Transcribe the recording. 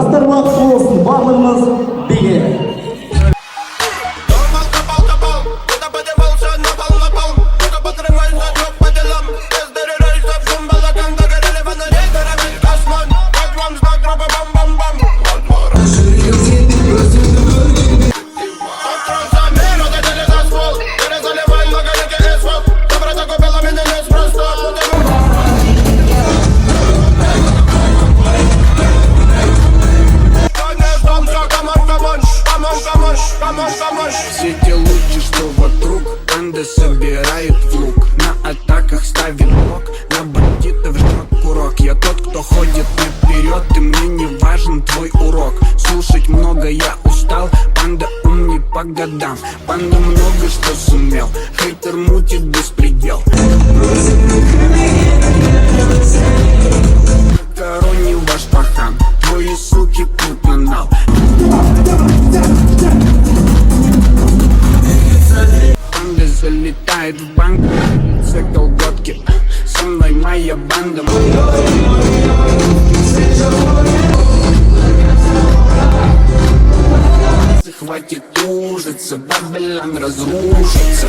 жастарға құтты болсын, барлығымыз бірге. Все те лучи, что вокруг, банды собирают в лук. На атаках ставит блок, на бандитов жмет курок. Я тот, кто ходит наперед, и мне не важен твой урок. Слушать много я устал, панда умней по годам. Панда много что сумел, хейтер мутит беспредел. Короне ваш пахан, твои суки путь на нал. Залетает в банк, все колготки, со мной моя банда. Хватит ужиться, Бабилон разрушится.